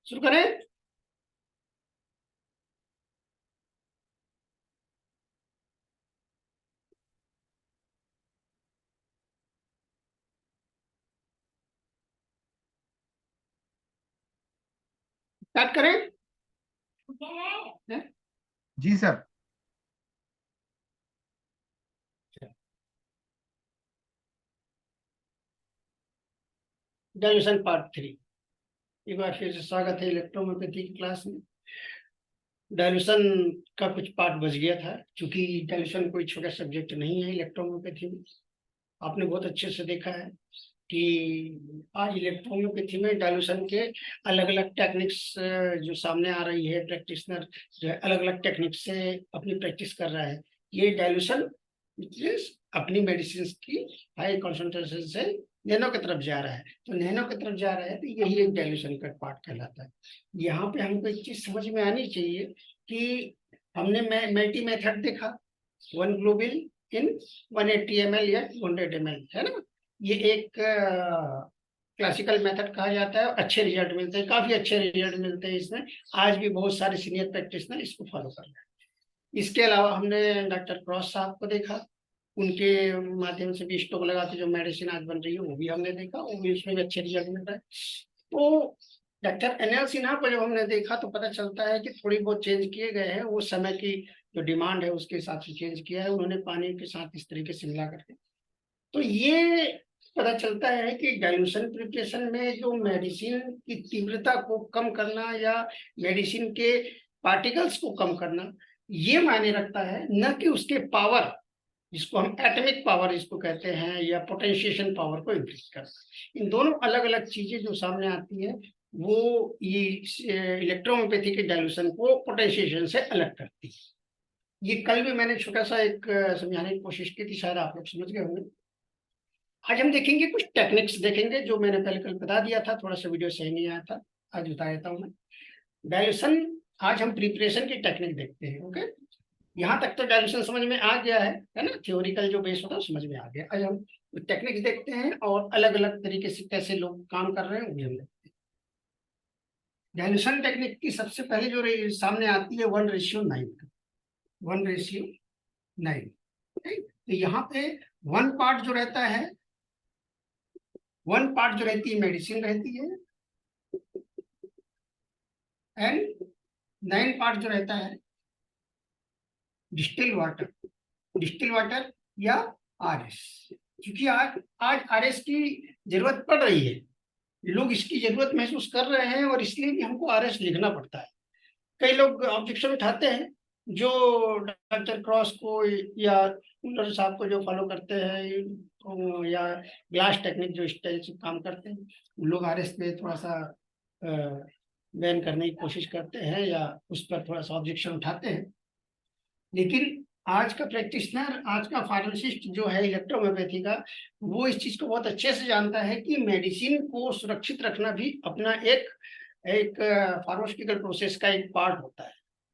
शुरू करें। स्टार्ट करें। जी सर। Dilution part 3। एक बार फिर से स्वागत है इलेक्ट्रोमोपैथी की क्लास में। डाइल्यूशन का कुछ पार्ट बच गया था, क्योंकि डाइल्यूशन कोई छोटा सब्जेक्ट नहीं है इलेक्ट्रोमोपैथी में। आपने बहुत अच्छे से देखा है कि आज इलेक्ट्रोमोपैथी में डाइल्यूशन के अलग अलग टेक्निक्स जो सामने आ रही है। प्रैक्टिशनर जो है अलग अलग टेक्निक से अपनी प्रैक्टिस कर रहा है। ये डाइल्यूशन अपनी मेडिसिन की हाई कॉन्सेंट्रेशन से नैनो की तरफ जा रहा है। तो नैनो की तरफ जा रहा है तो यही एक डाइल्यूशन का पार्ट कहलाता है। यहाँ पे हमको एक चीज समझ में आनी चाहिए कि हमने मेल्टी मेथड देखा, 1 ग्लोबिल इन 180 ml या 200 ml, है ना। ये एक क्लासिकल मेथड कहा जाता है। अच्छे रिजल्ट मिलते हैं, काफी अच्छे रिजल्ट मिलते हैं इसमें। आज भी बहुत सारे सीनियर प्रैक्टिशनर इसको फॉलो कर रहे हैं। इसके अलावा हमने डॉक्टर क्रॉस साहब को देखा, उनके माध्यम से भी स्टॉक लगा के जो मेडिसिन आज बन रही है वो भी हमने देखा, वो भी उसमें भी अच्छे रिजल्ट मिल रहा है। तो डॉक्टर NL सिन्हा को जब हमने देखा तो पता चलता है कि थोड़ी बहुत चेंज किए गए हैं। वो समय की जो डिमांड है उसके हिसाब से चेंज किया है उन्होंने, पानी के साथ इस तरीके से मिला करके। तो ये पता चलता है कि डाइल्यूशन प्रिपरेशन में जो मेडिसिन की तीव्रता को कम करना या मेडिसिन के पार्टिकल्स को कम करना, ये मायने रखता है, न कि उसके पावर, जिसको हम एटॉमिक पावर इसको कहते हैं, या पोटेंशिएशन पावर को इंक्रीज करना। इन दोनों अलग अलग चीजें जो सामने आती है वो ये इलेक्ट्रोमोपैथी के डाइल्यूशन को पोटेंशिएशन से अलग करती है। ये कल भी मैंने छोटा सा एक समझाने की कोशिश की थी, शायद आप लोग समझ गए होंगे। आज हम देखेंगे कुछ टेक्निक्स देखेंगे जो मैंने पहले कल बता दिया था, थोड़ा सा वीडियो सही नहीं आया था, आज बता देता हूँ मैं। डाइल्यूशन, आज हम प्रिपरेशन की टेक्निक देखते हैं। ओके, यहाँ तक तो डाइल्यूशन समझ में आ गया है ना। थ्योरिकल जो बेस होता है समझ में आ गया। आज हम टेक्निक्स देखते हैं और अलग अलग तरीके से कैसे लोग काम कर रहे हैं वो भी हम देखते हैं। डाइल्यूशन टेक्निक की सबसे पहले जो सामने आती है 1:9, 1:9। तो यहाँ पे वन पार्ट जो रहता है, वन पार्ट जो रहती है मेडिसिन रहती है, एंड 9 पार्ट जो रहता है डिस्टिल वाटर, डिस्टिल वाटर या RS। क्योंकि आज आज RS की जरूरत पड़ रही है, लोग इसकी जरूरत महसूस कर रहे हैं और इसलिए भी हमको RS लिखना पड़ता है। कई लोग ऑब्जेक्शन उठाते हैं जो डॉक्टर क्रॉस को या मुल्लर साहब को जो फॉलो करते हैं, या ग्लास टेक्निक जो स्टाइल से काम करते हैं, उन लोग RS पे थोड़ा सा बैन करने की कोशिश करते हैं या उस पर थोड़ा सा ऑब्जेक्शन उठाते हैं। लेकिन आज का प्रैक्टिशनर, आज का फार्मासिस्ट जो है इलेक्ट्रोहोम्योपैथी का, वो इस चीज को बहुत अच्छे से जानता है कि मेडिसिन को सुरक्षित रखना भी अपना एक एक फार्मास्यूटिकल प्रोसेस का एक पार्ट होता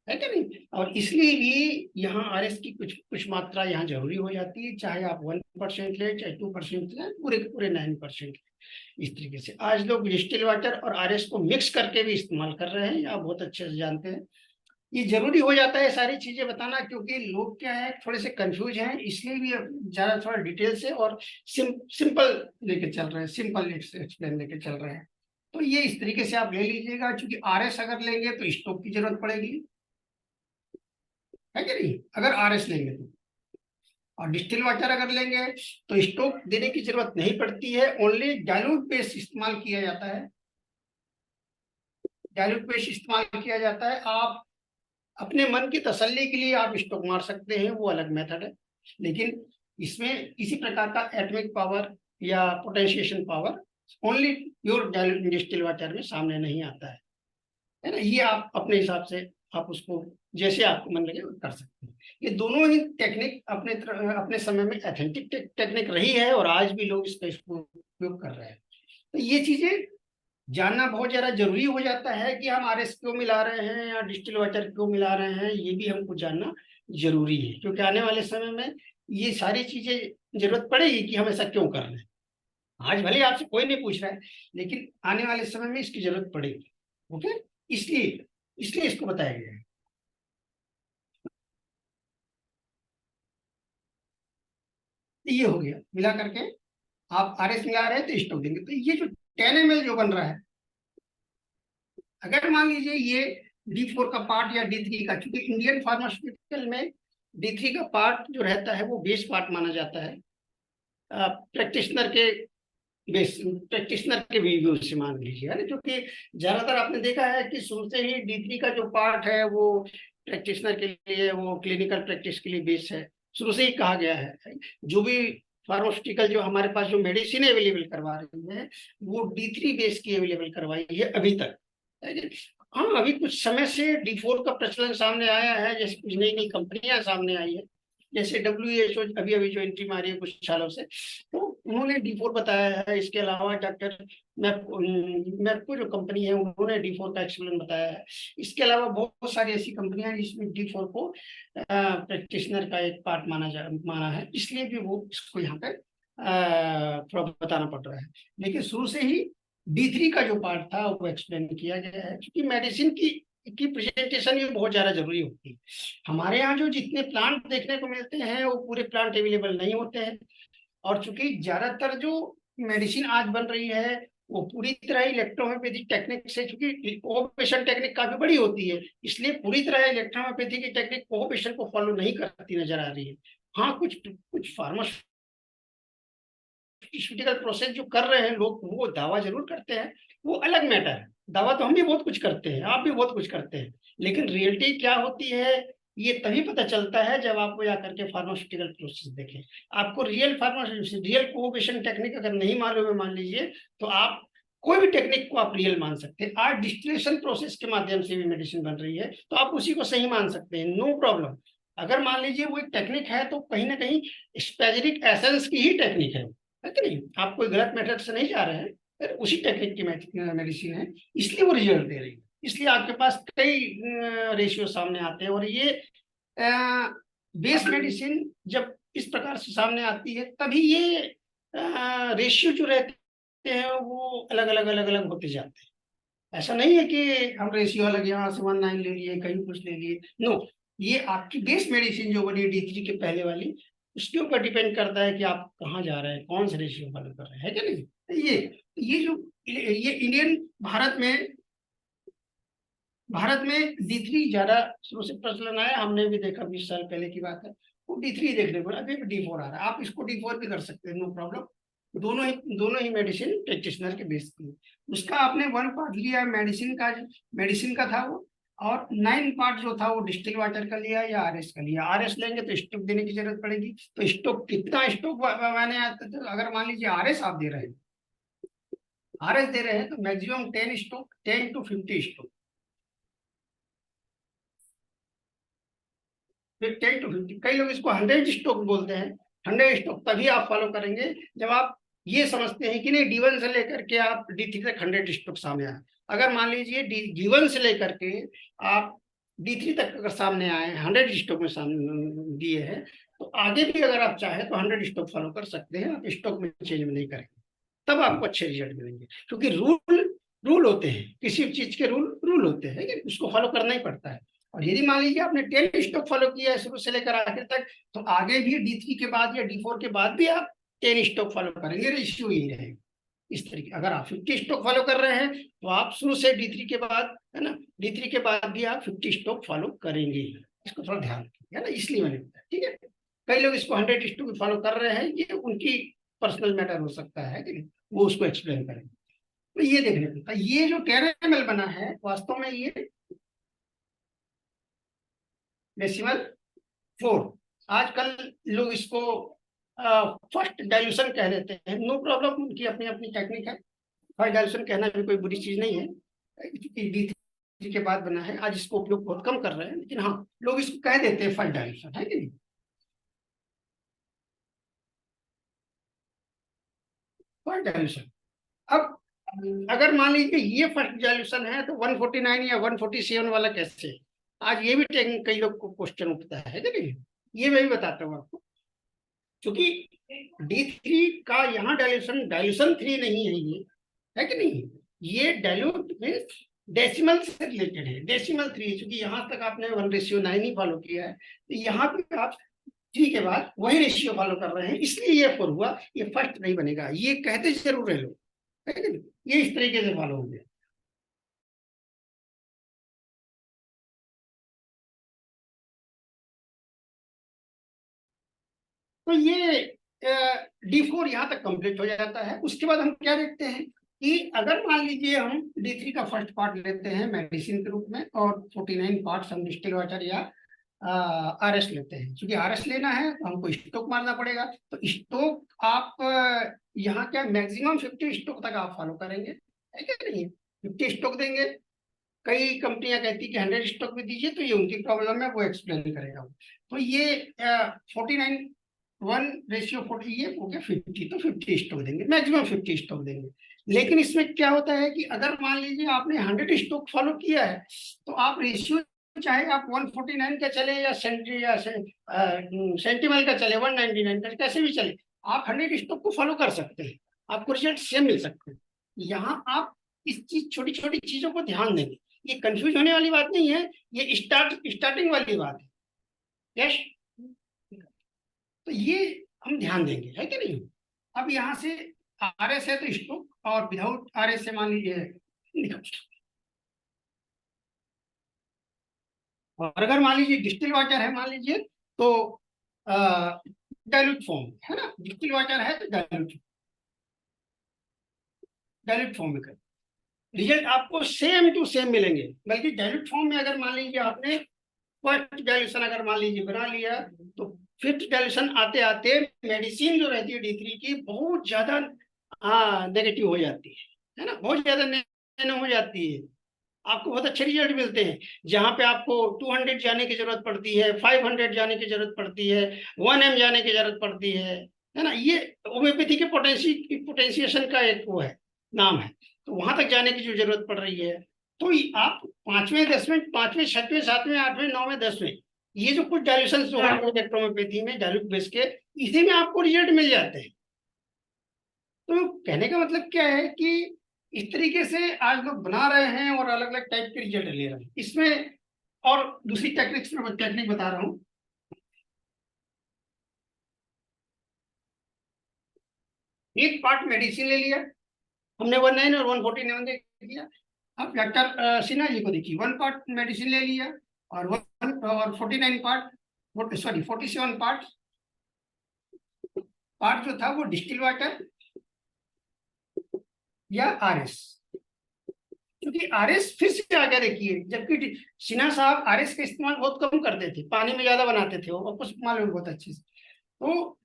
है कि नहीं। और इसलिए भी यहाँ RS की कुछ कुछ मात्रा यहाँ जरूरी हो जाती है, चाहे आप 1% ले, चाहे 2% ले, पूरे के पूरे 9%। इस तरीके से आज लोग डिस्टिल वाटर और RS को मिक्स करके भी इस्तेमाल कर रहे हैं, आप बहुत अच्छे से जानते हैं। ये जरूरी हो जाता है सारी चीजें बताना, क्योंकि लोग क्या है थोड़े से कंफ्यूज हैं, इसलिए भी ज्यादा थोड़ा डिटेल से और सिंपल लेके चल रहे हैं, सिंपल एक्सप्लेन लेके चल रहे हैं। तो ये इस तरीके से आप ले लीजिएगा, क्योंकि RS अगर लेंगे तो स्टोक की जरूरत पड़ेगी, है कि नहीं, अगर RS लेंगे तो। और डिस्टिल वाटर अगर लेंगे तो स्टोक देने की जरूरत नहीं पड़ती है, ओनली डाइल्यूट बेस इस्तेमाल किया जाता है। डाइल्यूट बेस इस्तेमाल किया जाता है। आप अपने मन की तसल्ली के लिए आप स्टॉक मार सकते हैं, वो अलग मेथड है। लेकिन इसमें किसी प्रकार का एटॉमिक पावर या potentiation power only pure distil water में सामने नहीं आता है ना। ये आप अपने हिसाब से आप उसको जैसे आपको मन लगे कर सकते हैं। ये दोनों ही टेक्निक अपने समय में एथेंटिक टेक्निक रही है और आज भी लोग इसका उपयोग कर रहे हैं। तो ये चीजें जानना बहुत ज्यादा जरूरी हो जाता है कि हम RS क्यों मिला रहे हैं या डिस्टिल वाटर क्यों मिला रहे हैं, ये भी हमको जानना जरूरी है। क्योंकि आने वाले समय में ये सारी चीजें जरूरत पड़ेगी कि हम ऐसा क्यों कर रहे हैं। आज भले आपसे कोई नहीं पूछ रहा है, लेकिन आने वाले समय में इसकी जरूरत पड़ेगी। ओके, इसलिए इसलिए इसको बताया गया है। ये हो गया मिला करके, आप आर एस मिला रहे हैं तो स्टॉक देंगे। तो ये जो 10 ml जो बन रहा है, अगर मान लीजिए ये D4 का पार्ट या D3 का, क्योंकि इंडियन फार्मास्यूटिकल में D3 का पार्ट जो रहता है वो बेस पार्ट माना जाता है, प्रैक्टिशनर के बेस, प्रैक्टिशनर के व्यू से मान लीजिए, है ना, क्योंकि ज्यादातर आपने देखा है कि शुरू से ही D3 का जो पार्ट है वो प्रैक्टिशनर के लिए, वो क्लिनिकल प्रैक्टिस के लिए बेस है, शुरू से ही कहा गया है। जो भी फार्मास्यूटिकल जो हमारे पास जो मेडिसिन अवेलेबल करवा रही है वो D3 बेस की अवेलेबल करवाई है अभी तक, है कि? हाँ, अभी कुछ समय से D4 का प्रचलन सामने आया है, जैसे कुछ नई नई कंपनियां सामने आई है, जैसे WHO अभी अभी जो एंट्री मारी है कुछ सालों से, तो उन्होंने D4 बताया है। इसके अलावा डॉक्टर मैपको जो कंपनी है उन्होंने D4 का एक्सप्लेन बताया है। इसके अलावा बहुत सारी ऐसी कंपनियां हैं जिसमें D4 को प्रैक्टिशनर का एक पार्ट माना है, इसलिए भी वो इसको यहाँ पे थोड़ा बताना पड़ रहा है। लेकिन शुरू से ही D3 का जो पार्ट था वो एक्सप्लेन किया गया है, क्योंकि मेडिसिन की प्रेजेंटेशन ये बहुत ज्यादा जरूरी होती है। हमारे यहाँ जो जितने प्लांट देखने को मिलते हैं वो पूरे प्लांट अवेलेबल नहीं होते हैं, और चूंकि ज्यादातर जो मेडिसिन आज बन रही है वो पूरी तरह इलेक्ट्रोहोम्योपैथिक टेक्निक से, चूंकि कोऑपरेशन टेक्निक काफी बड़ी होती है, इसलिए पूरी तरह इलेक्ट्रोहोम्योपैथी की टेक्निक कोऑपरेशन को फॉलो नहीं करती नजर आ रही है। हाँ, कुछ कुछ फार्मास्यूटिकल प्रोसेस जो कर रहे हैं लोग वो दावा जरूर करते हैं, वो अलग मैटर है। दावा तो हम भी बहुत कुछ करते हैं, आप भी बहुत कुछ करते हैं, लेकिन रियलिटी क्या होती है ये तभी पता चलता है जब आप जाकर के फार्मास्यूटिकल प्रोसेस देखें। आपको रियल कोऑपरेशन टेक्निक अगर नहीं मालूम है मान लीजिए, तो आप कोई भी टेक्निक को आप रियल मान सकते हैं। आज डिस्टिलेशन प्रोसेस के माध्यम से भी मेडिसिन बन रही है तो आप उसी को सही मान सकते हैं, नो प्रॉब्लम। अगर मान लीजिए वो एक टेक्निक है तो कहीं ना कहीं स्पेसिफिक एसेंस की ही टेक्निक है कि नहीं, आप कोई गलत मेथड से नहीं जा रहे हैं, फिर उसी टेक्निक की मेडिसिन है, इसलिए वो रिजल्ट दे रही है। इसलिए आपके पास कई रेशियो सामने आते हैं, और ये बेस मेडिसिन जब इस प्रकार से सामने आती है तभी ये रेशियो जो रहते हैं वो अलग अलग होते जाते हैं। ऐसा नहीं है कि हम रेशियो अलग यहाँ से 1:9 ले लिए, कहीं कुछ ले लिए, नो। ये आपकी बेस मेडिसिन जो बनी D3 के पहले वाली, उसके ऊपर डिपेंड करता है कि आप कहाँ जा रहे हैं, कौन से रेशियो फॉलो कर रहे हैं, है कि नहीं। ये जो ये इंडियन भारत में D3 ज्यादा शुरू से प्रचलन आया, हमने भी देखा 20 साल पहले की बात है, वो D3 देखने को, अभी D4 आ रहा है। आप इसको D4 भी कर सकते हैं, नो प्रॉब्लम। दोनों ही मेडिसिन प्रैक्टिशनर के बेस की है। उसका आपने 1 पार्ट लिया मेडिसिन का था वो, और 9 पार्ट जो था वो डिस्टिल वाटर का लिया या RS का लिया। RS लेंगे तो स्टोक देने की जरूरत पड़ेगी, तो स्टोक कितना स्टोक मैंने अगर मान लीजिए RS आप दे रहे हैं, RS दे रहे हैं तो मैक्सिमम 10 स्टोक, 10 to 50 स्टोक, फिर 10 to 50, कई लोग इसको 100 स्टोक बोलते हैं। 100 स्टोक तभी आप फॉलो करेंगे जब आप ये समझते हैं कि नहीं D1 से लेकर के आप D3 तक 100 स्टोक सामने आए। अगर मान लीजिए D1 से लेकर के आप D3 तक अगर सामने आए, 100 स्टोक में सामने दिए हैं, तो आगे भी अगर आप चाहें तो 100 स्टोक फॉलो कर सकते हैं, आप स्टोक में चेंज नहीं करेंगे, तब आपको अच्छे रिजल्ट मिलेंगे। क्योंकि रूल रूल होते हैं, किसी चीज के रूल होते हैं कि उसको फॉलो करना ही पड़ता है। और यदि मान लीजिए आपने 10 स्टॉक फॉलो किया है शुरू से लेकर आखिर तक, तो आगे भी D3 के बाद या D4 के बाद भी आप 10 स्टॉक फॉलो करेंगे, रेशियो यही रहेगा। इस तरीके अगर आप 50 स्टॉक फॉलो कर रहे हैं तो आप शुरू से D3 के बाद, है ना, D3 के बाद भी आप 50 स्टॉक फॉलो करेंगे। इसको थोड़ा ध्यान रखिए, है ना, इसलिए मैंने बताया, ठीक है। कई लोग इसको 100 स्टॉक फॉलो कर रहे हैं, ये उनकी पर्सनल मैटर हो सकता है कि नहीं, वो उसको एक्सप्लेन करेंगे। तो ये देखने को ये जो 10 ml बना है वास्तव में ये डेसिमल 4, आजकल लोग इसको फर्स्ट डाइल्यूशन कह देते हैं, नो प्रॉब्लम, उनकी अपनी अपनी टेक्निक है। फर्स्ट डाइल्यूशन कहना भी कोई बुरी चीज नहीं है, क्योंकि D3 के बाद बना है, आज इसको उपयोग बहुत कम कर रहे हैं, लेकिन हाँ लोग इसको कह देते हैं फर्स्ट डाइल्यूशन, है कि नहीं। फर्स्ट डाइल्यूशन, अब अगर मान लीजिए ये फर्स्ट डाइल्यूशन है तो 149 या 147 वाला कैसे, आज ये भी कई लोग को क्वेश्चन उठता है कि नहीं, ये मैं भी बताता हूँ आपको। क्योंकि D3 का यहाँ डाइल्यूशन डाइल्यूशन 3 नहीं है, ये है कि नहीं, ये डाइल्यूट मीन्स डेसिमल से रिलेटेड है, डेसिमल 3, क्योंकि यहाँ तक आपने 1:9 ही फॉलो किया है, तो यहाँ पे आप 3 के बाद वही रेशियो फॉलो कर रहे हैं, इसलिए ये 4 हुआ, ये फर्स्ट नहीं बनेगा, ये कहते जरूर है लोग, है कि नहीं? ये इस तरीके से फॉलो हो गया। तो ये D4 यहाँ तक कंप्लीट हो जाता है। उसके बाद हम क्या देखते हैं कि अगर मान लीजिए हम D3 का फर्स्ट पार्ट लेते हैं मेडिसिन के रूप में, और 49 पार्ट्स हम डिस्टिल वाटर या RS लेते हैं। क्योंकि RS लेना है तो हमको स्टोक मारना पड़ेगा, तो स्टोक आप यहाँ क्या मैक्सिमम 50 स्टोक तक आप फॉलो करेंगे, है क्या नहीं? 50 स्टोक देंगे। कई कंपनियां कहती है कि 100 स्टॉक भी दीजिए, तो ये उनकी प्रॉब्लम है, वो एक्सप्लेन करेगा। तो ये 49 1:40, ये हो गया 50, तो 50 स्टॉक देंगे, मैक्सिमम 50 स्टॉक देंगे। लेकिन इसमें क्या होता है कि अगर मान लीजिए आपने 100 स्टॉक फॉलो किया है, तो आप रेशियो चाहे आप 149 का चले या सेंटिमल का चले, 199 का, कैसे भी चले, आप 100 स्टॉक को फॉलो कर सकते हैं, आपको रिजल्ट सेम मिल सकते हैं। यहाँ आप इस चीज, छोटी छोटी चीजों को ध्यान देंगे, ये कंफ्यूज होने वाली बात नहीं है, ये स्टार्टिंग वाली बात है। यस, तो ये हम ध्यान देंगे, है कि नहीं? अब यहाँ से RS है तो स्टोक, और विदाउट RS से मान लीजिए, और अगर मान लीजिए डिस्टिल वाटर है, मान लीजिए तो डाइल्यूट फॉर्म है ना, डिस्टिल वाटर है तो डाइल्यूट डाइल्यूट फॉर्म में कर, रिजल्ट आपको सेम टू सेम मिलेंगे। बल्कि डाइल्यूट फॉर्म में अगर मान लीजिए आपने फर्स्ट डाइल्यूशन अगर मान लीजिए बना लिया, तो फिफ्थ डाइल्यूशन आते आते मेडिसिन जो रहती है D3 की बहुत ज्यादा नेगेटिव हो जाती है ना, बहुत ज्यादा नेगेटिव हो जाती है। आपको बहुत अच्छे रिजल्ट मिलते हैं, जहां पे आपको 200 जाने की जरूरत पड़ती है, 500 जाने की जरूरत पड़ती है, 1M जाने की जरूरत पड़ती है ना। ये होम्योपैथी के पोटेंशिएशन का एक वो है, नाम है। तो वहां तक जाने की जो जरूरत पड़ रही है, तो आप 5वें 10वें 5वें 6वें 7वें 8वें 9वें 10वें, ये जो कुछ डायल्यूशन जो है होम्योपैथी में डायल्यूट बेस के, इसी में आपको रिजल्ट मिल जाते हैं। तो कहने का मतलब क्या है कि इस तरीके से आज लोग बना रहे हैं और अलग अलग टाइप के रिजल्ट ले रहे हैं इसमें। और दूसरी टेक्निक्स में टेक्निक बता रहा हूँ। एक पार्ट मेडिसिन ले लिया हमने, 19 और 149 देख लिया। अब डॉक्टर सिन्हा जी को देखिए, 1 पार्ट मेडिसिन ले लिया, और 49 पार्ट, सॉरी 47 पार्ट पार्ट जो था वो डिस्टिल वाटर या RS। क्योंकि RS फिर से आगे देखिए, जबकि सिन्हा साहब RS का इस्तेमाल बहुत कम करते थे, पानी में ज्यादा बनाते थे, वो आपको मालूम है बहुत अच्छे से। तो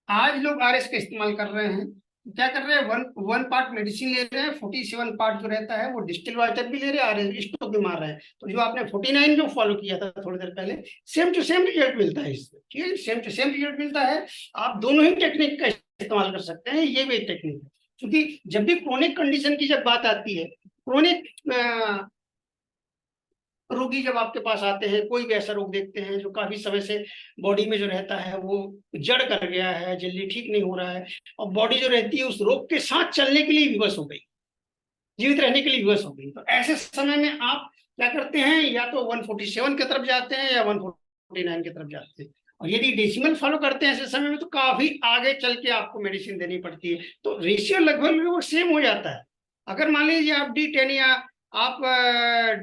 आज लोग RS का इस्तेमाल कर रहे हैं, क्या कर रहे हैं, वन पार्ट मेडिसिन ले रहे हैं, 47 पार्ट जो रहता है वो डिस्टिल वाटर भी ले रहे हैं, RS स्टोक भी मार रहे हैं। तो जो आपने 49 जो फॉलो किया था थोड़ी देर पहले, सेम टू सेम रिजल्ट मिलता है इससे, ठीक है, सेम टू सेम रिजल्ट मिलता है। आप दोनों ही टेक्निक का इस्तेमाल कर सकते हैं, ये भी एक टेक्निक है। क्योंकि जब भी क्रोनिक कंडीशन की जब बात आती है, क्रोनिक रोगी जब आपके पास आते हैं, कोई भी ऐसा रोग देखते हैं जो काफी समय से बॉडी में जो रहता है वो जड़ कर गया है, जल्दी ठीक नहीं हो रहा है, और बॉडी जो रहती है उस रोग के साथ चलने के लिए विवश हो गई, जीवित रहने के लिए विवश हो गई, तो ऐसे समय में आप क्या करते हैं, या तो 147 की तरफ जाते हैं या 149 की तरफ जाते हैं। और यदि डेसिमल फॉलो करते हैं ऐसे समय में, तो काफी आगे चल के आपको मेडिसिन देनी पड़ती है, तो रेशियो लगभग लगभग सेम हो जाता है। अगर मान लीजिए आप D10 या आप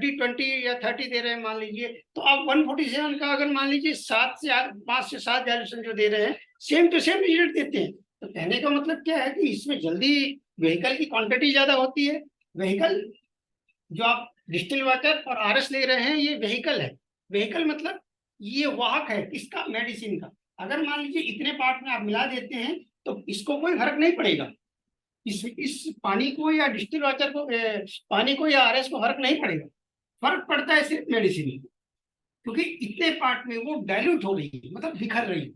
D20 या 30 दे रहे हैं मान लीजिए, तो आप 147 का अगर मान लीजिए 5 से 7 डायल्यूशन जो दे रहे हैं, सेम टू सेम रिजल्ट देते हैं। तो कहने का मतलब क्या है कि इसमें जल्दी व्हीकल की क्वांटिटी ज्यादा होती है। व्हीकल जो आप डिस्टिल वाटर और RS ले रहे हैं, ये व्हीकल है। व्हीकल मतलब ये वाहक है किसका, मेडिसिन का। अगर मान लीजिए इतने पार्ट में आप मिला देते हैं, तो इसको कोई फर्क नहीं पड़ेगा, इस पानी को या डिस्टिल वाटर को, पानी को या RS को फर्क नहीं पड़ेगा। फर्क पड़ता है सिर्फ मेडिसिन में, क्योंकि इतने पार्ट में वो डाइल्यूट हो रही है, मतलब बिखर रही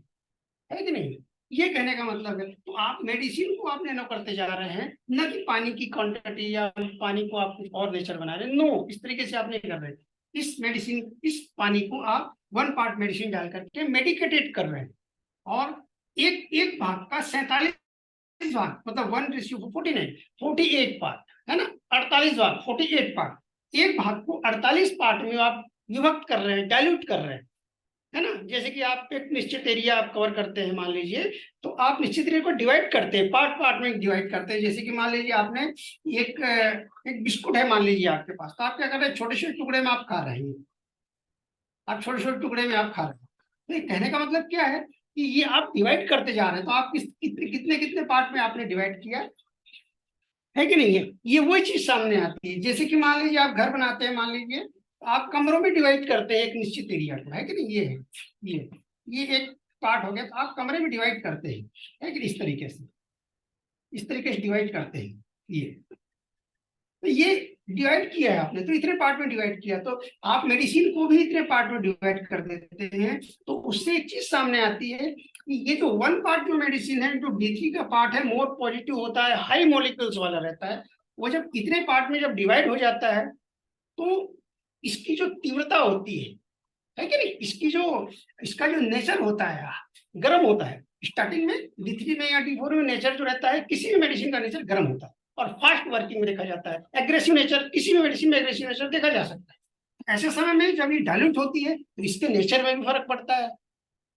है कि नहीं? ये कहने का मतलब है। तो आप मेडिसिन को आप नैनो करते जा रहे हैं, न कि पानी की क्वांटिटी या पानी को आप कुछ और नेचर बना रहे हैं। नो, इस तरीके से आप नहीं कर रहे। इस पानी को आप 1 पार्ट मेडिसिन डाल करके मेडिकेटेड कर रहे हैं, और एक एक भाग का 47 भाग, मतलब 1:49, 48 पार्ट है ना, 48 भाग 48 पार्ट, एक भाग को 48 पार्ट में आप विभक्त कर रहे हैं, डाइल्यूट कर रहे हैं, है ना। जैसे कि आप एक निश्चित एरिया आप कवर करते हैं मान लीजिए, तो आप निश्चित एरिया को डिवाइड करते हैं, पार्ट पार्ट में डिवाइड करते हैं। जैसे कि मान लीजिए आपने एक एक बिस्कुट है मान लीजिए आपके पास, तो आप क्या कर रहे हैं, छोटे छोटे टुकड़े में आप खा रहे हैं, आप छोटे छोटे टुकड़े में आप खा रहे हैं। तो ये कहने का मतलब क्या है कि ये आप डिवाइड करते जा रहे हैं, तो आप कितने कितने कितने पार्ट में आपने डिवाइड किया है कि नहीं है। ये वही चीज सामने आती है। जैसे कि मान लीजिए आप घर बनाते हैं मान लीजिए, तो आप कमरों में डिवाइड करते हैं एक निश्चित एरिया को, है कि नहीं। ये है, ये एक पार्ट हो गया, तो आप कमरे में डिवाइड करते हैं, है कि इस तरीके से डिवाइड करते हैं। ये तो ये डिवाइड किया है आपने, तो इतने पार्ट में डिवाइड किया, तो आप मेडिसिन को भी इतने पार्ट में डिवाइड कर देते हैं। तो उससे एक चीज सामने आती है कि ये जो वन पार्ट जो मेडिसिन है, जो D3 का पार्ट है, मोर पॉजिटिव होता है, हाई मॉलिक्यूल्स वाला रहता है। वो जब इतने पार्ट में जब डिवाइड हो जाता है, तो इसकी जो तीव्रता होती है कि नहीं, इसका जो नेचर होता है गर्म होता है। स्टार्टिंग में D3 में या D4 में नेचर जो रहता है, किसी भी मेडिसिन का नेचर गर्म होता है और फास्ट वर्किंग में देखा जाता है। एग्रेसिव नेचर, किसी भी मेडिसिन में एग्रेसिव नेचर देखा जा सकता है। ऐसे समय में जब ये डाइल्यूट होती है, तो इसके नेचर में भी फर्क पड़ता है।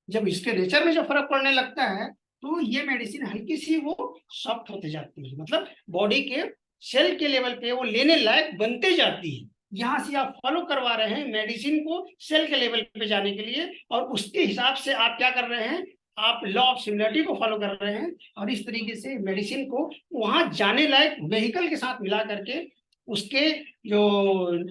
जब इसके नेचर में जब फर्क पड़ने लगता है, तो ये मेडिसिन हल्की सी वो सॉफ्ट होते जाती है, मतलब बॉडी के सेल के लेवल पे वो लेने लायक बनते जाती है। यहाँ से आप फॉलो करवा रहे हैं मेडिसिन को सेल के लेवल पे जाने के लिए, और उसके हिसाब से आप क्या कर रहे हैं, आप लॉ ऑफ सिमिलरिटी को फॉलो कर रहे हैं, और इस तरीके से मेडिसिन को वहां जाने लायक व्हीकल के साथ मिला करके उसके जो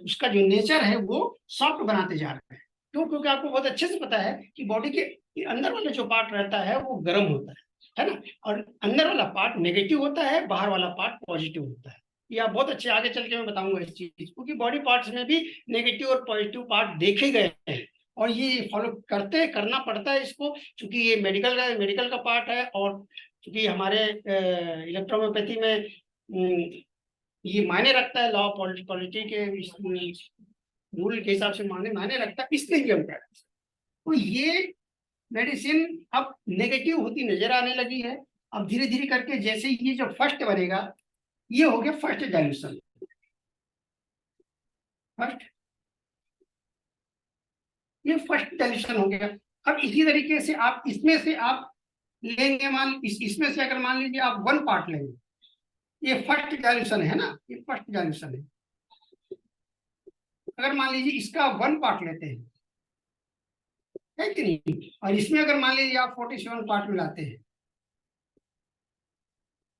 उसका जो नेचर है वो सॉफ्ट बनाते जा रहे हैं। क्यों? क्योंकि आपको बहुत अच्छे से पता है कि बॉडी के अंदर वाला जो पार्ट रहता है वो गर्म होता है ना, और अंदर वाला पार्ट नेगेटिव होता है, बाहर वाला पार्ट पॉजिटिव होता है। ये आप बहुत अच्छे आगे चल के मैं बताऊंगा इस चीज, क्योंकि बॉडी पार्ट्स में भी नेगेटिव और पॉजिटिव पार्ट देखे गए हैं, और ये फॉलो करना पड़ता है इसको, क्योंकि ये मेडिकल का पार्ट है। और क्योंकि हमारे इलेक्ट्रोहोम्योपैथी में ये मायने रखता है, लॉ पॉलिटी के रूल के हिसाब से मायने रखता है, इसलिए भी हम कह रहे हैं। तो ये मेडिसिन अब नेगेटिव होती नजर आने लगी है। अब धीरे धीरे करके जैसे ये जो फर्स्ट बनेगा, ये हो गया फर्स्ट डाइल्यूशन। ये फर्स्ट डाइल्यूशन हो गया। अब इसी तरीके से आप इसमें से आप लेंगे, इसमें से अगर मान लीजिए आप वन पार्ट लेंगे, ये फर्स्ट डाइल्यूशन है ना, ये फर्स्ट डाइल्यूशन है। अगर मान लीजिए इसका वन पार्ट लेते हैं, है कि नहीं, और इसमें अगर मान लीजिए आप 47 पार्ट मिलाते हैं,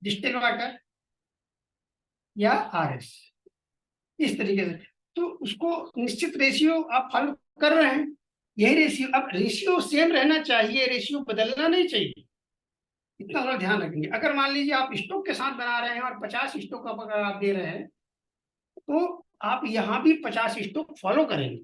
डिस्टिल वाटर या RS, इस तरीके से, तो उसको निश्चित रेशियो आप फॉलो कर रहे हैं। यही रेशियो, अब रेशियो सेम रहना चाहिए, रेशियो बदलना नहीं चाहिए, इतना थोड़ा ध्यान रखेंगे। अगर मान लीजिए आप स्टोक के साथ बना रहे हैं और 50 स्टोक अगर आप दे रहे हैं, तो आप यहाँ भी 50 स्टोक फॉलो करेंगे,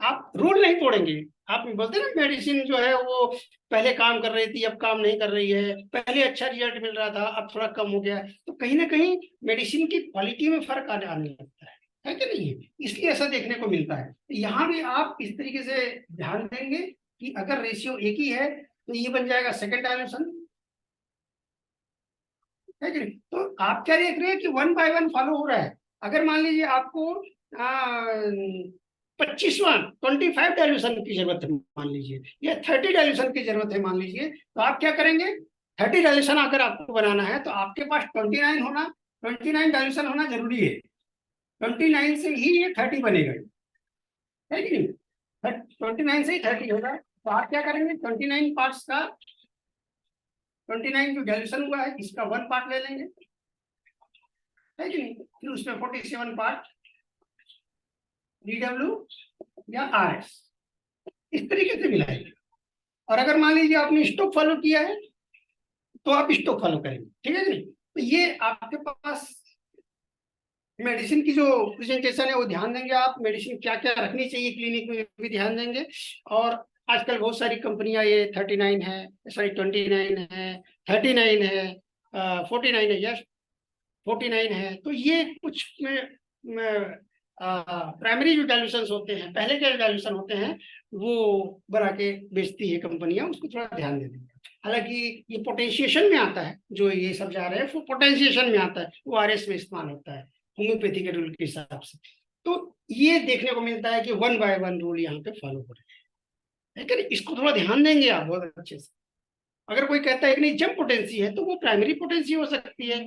आप रूल नहीं तोड़ेंगे। आप बोलते हैं ना, मेडिसिन जो है वो पहले काम कर रही थी, अब काम नहीं कर रही है, पहले अच्छा रिजल्ट मिल रहा था, अब थोड़ा कम हो गया, तो कहीं ना कहीं मेडिसिन की क्वालिटी में फर्क आने लगता है कि नहीं है। इसलिए ऐसा देखने को मिलता है। यहाँ भी आप इस तरीके से ध्यान देंगे कि अगर रेशियो एक ही है, तो ये बन जाएगा सेकेंड डायमेंशन, है कि नहीं। तो आप क्या देख रहे हैं कि 1 by 1 फॉलो हो रहा है। अगर मान लीजिए आपको 25 डायल्यूशन की जरूरत है मान लीजिए, या 30 डायल्यूशन की जरूरत है मान लीजिए, तो आप क्या करेंगे, 30 डायल्यूशन अगर आपको बनाना है, तो आपके पास 29 डायल्यूशन होना जरूरी है। 29 से ही ये 30 बनेगा, है कि नहीं। 29 से ही 30 होगा। तो आप क्या करेंगे, 29 पार्ट्स का 29 जो डायल्यूशन हुआ है, इसका 1 पार्ट ले लेंगे, है कि नहीं। फिर उसमें 47 पार्ट DW या RS, इस तरीके से मिलाएंगे। और अगर मान लीजिए आपने स्टोक फॉलो किया है, तो आप स्टोक फॉलो करेंगे, ठीक है नहीं। तो ये आपके पास मेडिसिन की जो प्रेजेंटेशन है वो ध्यान देंगे आप, मेडिसिन क्या क्या रखनी चाहिए क्लिनिक में भी ध्यान देंगे। और आजकल बहुत सारी कंपनियां, ये 39 है, सॉरी 29 है, 39 है, 49 है, यस 49 है। तो ये कुछ प्राइमरी जो डाइल्यूशन होते हैं, पहले के डाइल्यूशन होते हैं, वो बना के बेचती है कंपनियां, उसको थोड़ा ध्यान दे देंगे। हालांकि ये पोटेंशिएशन में आता है, जो ये सब जा रहे हैं वो पोटेंशिएशन में आता है, वो RS में इस्तेमाल होता है होम्योपैथी के रूल के हिसाब से। तो ये देखने को मिलता है कि 1 by 1 रूल यहाँ पे फॉलो हो रहे हैं, है कि नहीं? इसको थोड़ा ध्यान देंगे आप बहुत अच्छे से। अगर कोई कहता है कि नहीं जंप पोटेंसी है, तो वो प्राइमरी पोटेंसी हो सकती है,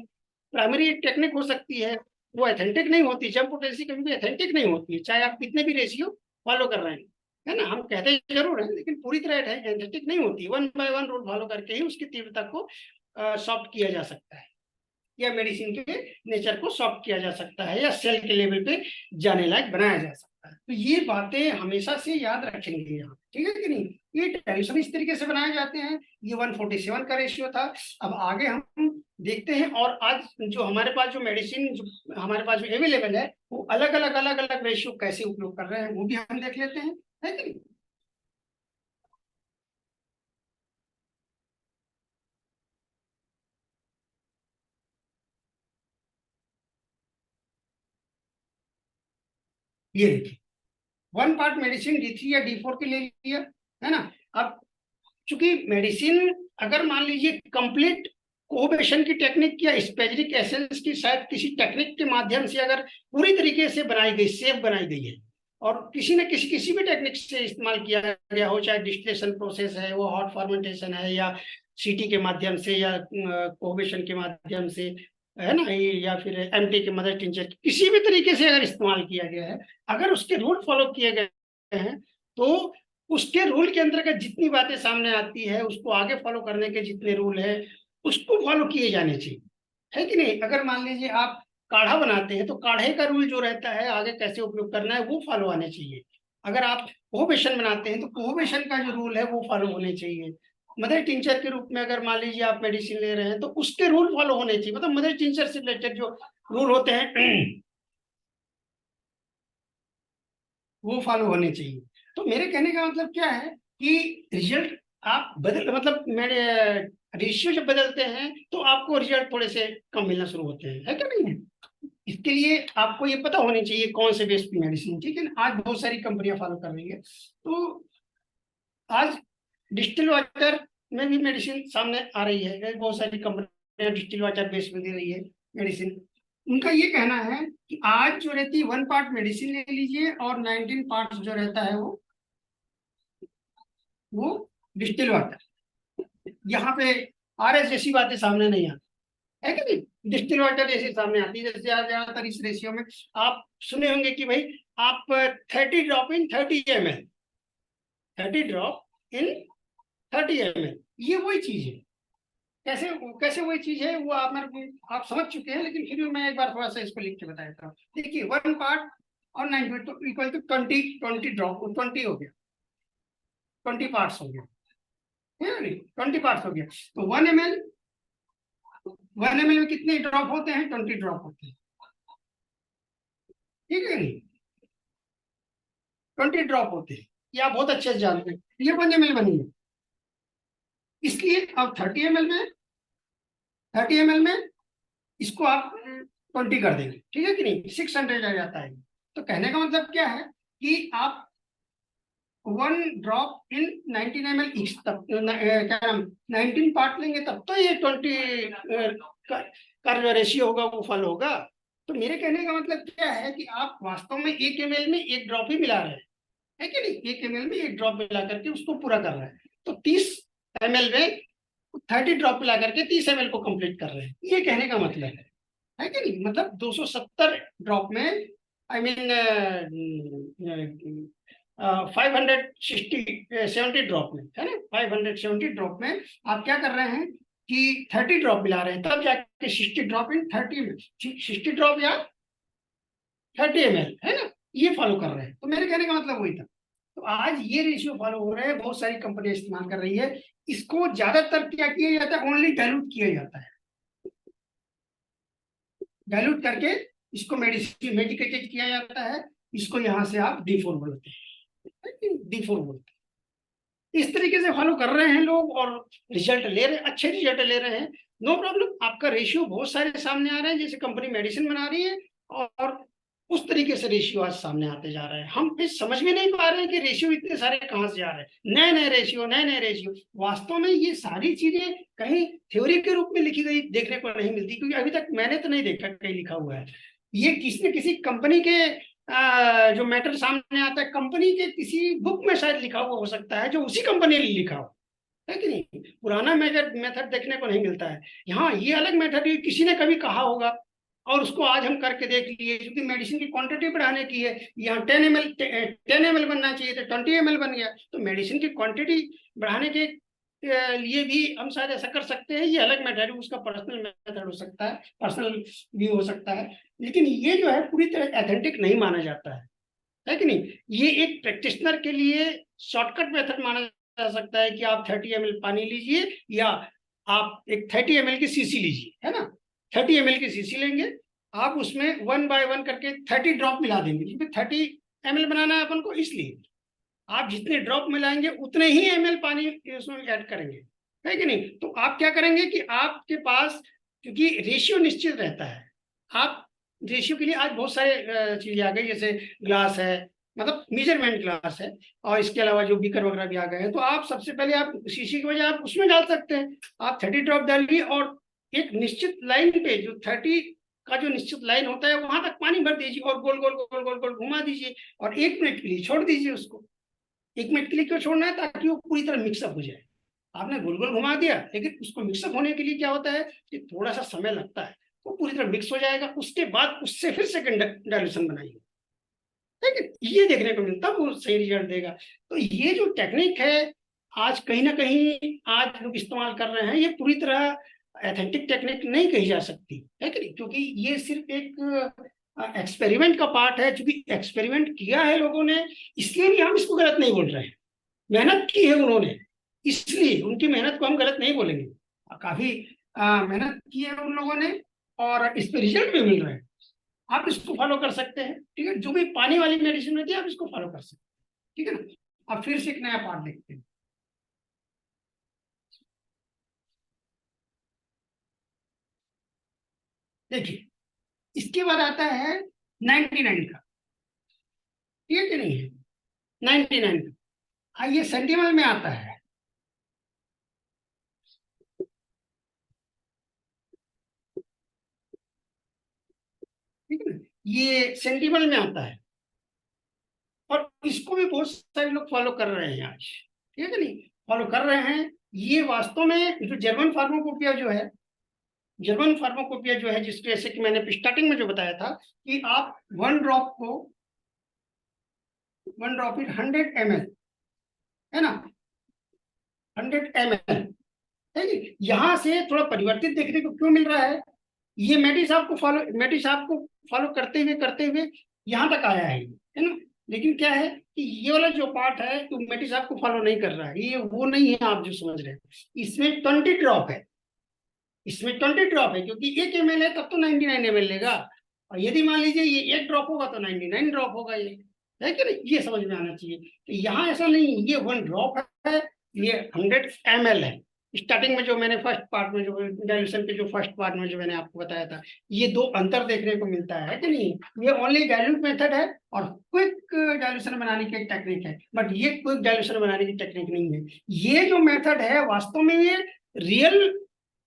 प्राइमरी टेक्निक हो सकती है, वो एथेंटिक नहीं होती। जंप पोटेंसी कभी भी एथेंटिक नहीं होती है, चाहे आप कितने भी रेशियो फॉलो कर रहे हैं, है ना। हम कहते जरूर हैं लेकिन पूरी तरह एथेंटिक नहीं होती। 1 by 1 रूल फॉलो करके ही उसकी तीव्रता को सॉफ्ट किया जा सकता है, या मेडिसिन के नेचर को सॉफ्ट किया जा सकता है, या सेल के लेवल पे जाने लायक बनाया जा सकता है। तो ये बातें हमेशा से याद रखेंगे यहाँ, ठीक है कि नहीं। ये डाइल्यूशन इस तरीके से बनाए जाते हैं। ये 147 का रेशियो था। अब आगे हम देखते हैं, और आज जो हमारे पास जो मेडिसिन जो हमारे पास जो अवेलेबल है, वो अलग अलग रेशियो कैसे उपयोग कर रहे हैं वो भी हम देख लेते हैं, है कि नहीं। ये देखिए, 1 पार्ट मेडिसिन D3 या D4 के लिए लिया, है ना। अब चूंकि मेडिसिन अगर मान लीजिए कंप्लीट कोहेशन की टेक्निक या स्पेसिफिक एसेंस की शायद किसी टेक्निक के माध्यम से अगर पूरी तरीके से बनाई गई, सेफ बनाई गई है, और किसी न किसी भी टेक्निक से इस्तेमाल किया गया हो, चाहे डिस्टिलेशन प्रोसेस है, वो हॉट फर्मेंटेशन है, या सीटी के माध्यम से, या कोहेशन के माध्यम से, है ना, या फिर एमटी के मदर टिंचर, किसी भी तरीके से अगर इस्तेमाल किया गया है, अगर उसके रूल फॉलो किए गए हैं, तो उसके रूल के अंतर्गत जितनी बातें सामने आती है, उसको आगे फॉलो करने के जितने रूल है, उसको फॉलो किए जाने चाहिए, है कि नहीं। अगर मान लीजिए आप काढ़ा बनाते हैं, तो काढ़े का रूल जो रहता है आगे कैसे उपयोग करना है, वो फॉलो आने चाहिए। अगर आप कोहोबेशन बनाते हैं, तो कोहोबेशन का जो रूल है वो फॉलो होने चाहिए। मदर टिंचर के रूप में अगर मान लीजिए आप मेडिसिन ले रहे हैं, तो उसके रूल फॉलो होने चाहिए। मतलब मदर टिंचर से रिलेटेड जो रूल होते हैं वो फॉलो होने चाहिए। तो मेरे कहने का मतलब क्या है कि रिजल्ट आप बदल, मतलब मेरे रेशियो जब बदलते हैं, तो आपको रिजल्ट थोड़े से कम मिलना शुरू होते हैं, है क्या नहीं है। इसके लिए आपको ये पता होनी चाहिए कौन से बेस पे मेडिसिन, ठीक है ना। आज बहुत सारी कंपनियां फॉलो कर रही है। तो आज डिस्टिल वाटर में भी मेडिसिन सामने आ रही है, बहुत सारी कंपनियां डिस्टिल वाटर बेस में दे रही है मेडिसिन। उनका ये कहना है कि आज जो रहती है 1 पार्ट मेडिसिन ले लीजिए, और 19 पार्ट जो रहता है वो डिस्टिल वाटर। यहाँ पे आरएस जैसी बातें सामने नहीं आती, है कि नहीं। डिस्टिल वाटर जैसे सामने आती है। जैसे ज्यादातर इस रेशियो में आप सुने होंगे कि भाई आप 30 drop in 30 ml, 30 drop in 30 ml, ये वही चीज है। कैसे कैसे वही चीज है वो आप समझ चुके हैं, लेकिन फिर भी मैं एक बार थोड़ा सा इसको लिख के बता देता हूँ। देखिए 1 पार्ट और 9 तो इक्वल टू 20 ड्रॉप, 20 हो गया, 20 पार्ट्स हो गया, है ना नहीं। 20 पार्ट्स हो गया, तो 1 ml में कितने ड्रॉप होते हैं, 20 ड्रॉप होते हैं, ठीक है नहीं। 20 ड्रॉप होते हैं, ये आप बहुत अच्छे से जानते हैं। ये 1 ml बनी है, इसलिए अब 30 ml में इसको आप 20 कर देंगे, ठीक है कि नहीं। 600 आ जाता है। तो कहने का मतलब क्या है कि आप 1 ड्रॉप इन 19 ml ईच, तब क्या नाम 19 पार्ट लेंगे, तब तो ये 20 का जो रेशियो होगा वो फॉलो होगा। तो मेरे कहने का मतलब क्या है कि आप वास्तव में 1 ml में 1 ड्रॉप ही मिला रहे हैं, है कि नहीं। 1 ml में 1 ड्रॉप मिला करके उसको पूरा कर रहे हैं। तो 30 ml में 30 ड्रॉप मिला करके 30 ml को कंप्लीट कर रहे हैं, ये कहने का मतलब है कि नहीं। मतलब 270 ड्रॉप में, आई मीन 570 ड्रॉप में, है ना, 570 ड्रॉप में आप क्या कर रहे हैं कि 30 ड्रॉप मिला रहे हैं, तब जाके 60 ड्रॉप इन 30 में, 60 ड्रॉप या 30 ml, है ना, ये फॉलो कर रहे हैं। तो मेरे कहने का मतलब वही था। तो आज ये रेशियो फॉलो हो रहे हैं, बहुत सारी कंपनियां इस्तेमाल कर रही है। इसको ज्यादातर क्या किया जाता है, ओनली डाइल्यूट किया जाता है। डाइल्यूट करके इसको मेडिसिन मेडिकेटेड किया जाता है। इसको यहाँ से आप D4 बोलते हैं, D4 बोलते हैं। इस तरीके से फॉलो कर रहे हैं लोग, और रिजल्ट ले रहे हैं, अच्छे रिजल्ट ले रहे हैं। नो प्रॉब्लम, आपका रेशियो बहुत सारे सामने आ रहे हैं, जैसे कंपनी मेडिसिन बना रही है, और उस तरीके से रेशियो आज सामने आते जा रहे हैं। हम फिर समझ में नहीं पा रहे हैं कि रेशियो इतने सारे कहाँ से आ रहे हैं, नए नए रेशियो, नए नए रेशियो। वास्तव में ये सारी चीजें कहीं थ्योरी के रूप में लिखी गई देखने को नहीं मिलती, क्योंकि अभी तक मैंने तो नहीं देखा कहीं लिखा हुआ है। ये किसी न किसी कंपनी के जो मैटर सामने आता है कंपनी के किसी बुक में शायद लिखा हुआ हो सकता है, जो उसी कंपनी ने लिखा हो, है कि नहीं। पुराना मेथड मेथड देखने को नहीं मिलता है। यहाँ ये अलग मेथड किसी ने कभी कहा होगा और उसको आज हम करके देख लिए, क्योंकि मेडिसिन की क्वांटिटी बढ़ाने की है। यहाँ 10 ml बनना चाहिए था, 20 ml बन गया। तो मेडिसिन की क्वांटिटी बढ़ाने के लिए भी हम शायद ऐसा कर सकते हैं। ये अलग मेथड है, उसका पर्सनल मेथड हो सकता है, पर्सनल व्यू हो सकता है। लेकिन ये जो है पूरी तरह एथेंटिक नहीं माना जाता है कि नहीं। ये एक प्रैक्टिशनर के लिए शॉर्टकट मेथड माना जा सकता है कि आप 30 ml पानी लीजिए, या आप एक 30 ml की सीसी लीजिए, है ना। 30 ml की सीसी लेंगे, आप उसमें 1 बाय 1 करके 30 ड्रॉप मिला देंगे, क्योंकि 30 ml बनाना है अपन को, इसलिए आप जितने ड्रॉप मिलाएंगे उतने ही ml पानी उसमें ऐड करेंगे, है कि नहीं। तो आप क्या करेंगे कि आपके पास, क्योंकि रेशियो निश्चित रहता है, आप रेशियो के लिए आज बहुत सारे चीजें आ गई, जैसे ग्लास है, मतलब मेजरमेंट ग्लास है, और इसके अलावा जो बीकर वगैरह भी आ गए हैं। तो आप सबसे पहले आप शीशी की वजह आप उसमें डाल सकते हैं। आप 30 ड्रॉप डालिए और एक निश्चित लाइन पे, जो 30 का जो निश्चित लाइन होता है वहां तक पानी भर दीजिए और गोल गोल गोल गोल गोल घुमा दीजिए, और 1 मिनट के लिए छोड़ दीजिए उसको। 1 मिनट के लिए क्यों छोड़ना है? ताकि वो पूरी तरह मिक्सअप हो जाए। आपने गोल गोल घुमा दिया, लेकिन उसको मिक्सअप होने के लिए क्या होता है कि थोड़ा सा समय लगता है। वो पूरी तरह मिक्स हो जाएगा, उसके बाद उससे फिर सेकंड डाइल्यूशन बनाइए, लेकिन ये देखने को मिलता है वो सही रिजल्ट देगा। तो ये जो टेक्निक है आज कहीं ना कहीं आज लोग इस्तेमाल कर रहे हैं, ये पूरी तरह एथेंटिक टेक्निक नहीं कही जा सकती, है कि नहीं। क्योंकि ये सिर्फ एक एक्सपेरिमेंट का पार्ट है। चूंकि एक्सपेरिमेंट किया है लोगों ने, इसलिए भी हम इसको गलत नहीं बोल रहे हैं। मेहनत की है उन्होंने, इसलिए उनकी मेहनत को हम गलत नहीं बोलेंगे। काफी मेहनत की है उन लोगों ने, और इस पे रिजल्ट भी मिल रहे हैं। आप इसको फॉलो कर सकते हैं, ठीक है। जो भी पानी वाली मेडिसिन होती है आप इसको फॉलो कर सकते हैं, ठीक है ना। अब फिर से एक नया पार्ट देखते हैं। देखिए, इसके बाद आता है 99 का, ठीक है कि नहीं है। 99 का ये सेंटीमल में आता है, ठीक है ना। ये सेंटीमल में आता है, और इसको भी बहुत सारे लोग फॉलो कर रहे हैं आज, ठीक है कि नहीं, फॉलो कर रहे हैं। ये वास्तव में जो जर्मन फार्माकोपिया जो है, जर्मन फार्माकोपिया जो है, जिसके जैसे कि मैंने स्टार्टिंग में जो बताया था कि आप 1 ड्रॉप इन 100 ml, है ना, 100 ml, है कि यहाँ से थोड़ा परिवर्तित देखने को क्यों मिल रहा है। ये मेडी साहब को फॉलो करते हुए यहाँ तक आया है ना। लेकिन क्या है कि ये वाला जो पार्ट है तो मेडी साहब को फॉलो नहीं कर रहा है, ये वो नहीं है आप जो समझ रहे हैं। इसमें 20 ड्रॉप है, इसमें 20 ड्रॉप है, क्योंकि 1 ml है तब तो 99 ml लेगा। और यदि मान लीजिए ये 1 ड्रॉप होगा तो 99 ड्रॉप होगा, ये है कि नहीं, ये समझ में आना चाहिए। तो यहाँ ऐसा नहीं, ये 1 ड्रॉप है, ये 100 ml है। स्टार्टिंग में जो मैंने फर्स्ट पार्ट में जो डाइल्यूशन के जो फर्स्ट पार्ट में जो मैंने आपको बताया था, ये दो अंतर देखने को मिलता है कि नहीं। ये ओनली डाइल्यूट मेथड है और क्विक डाइल्यूशन बनाने की एक टेक्निक है, बट ये क्विक डाइल्यूशन बनाने की टेक्निक नहीं है। ये जो मेथड है वास्तव में ये रियल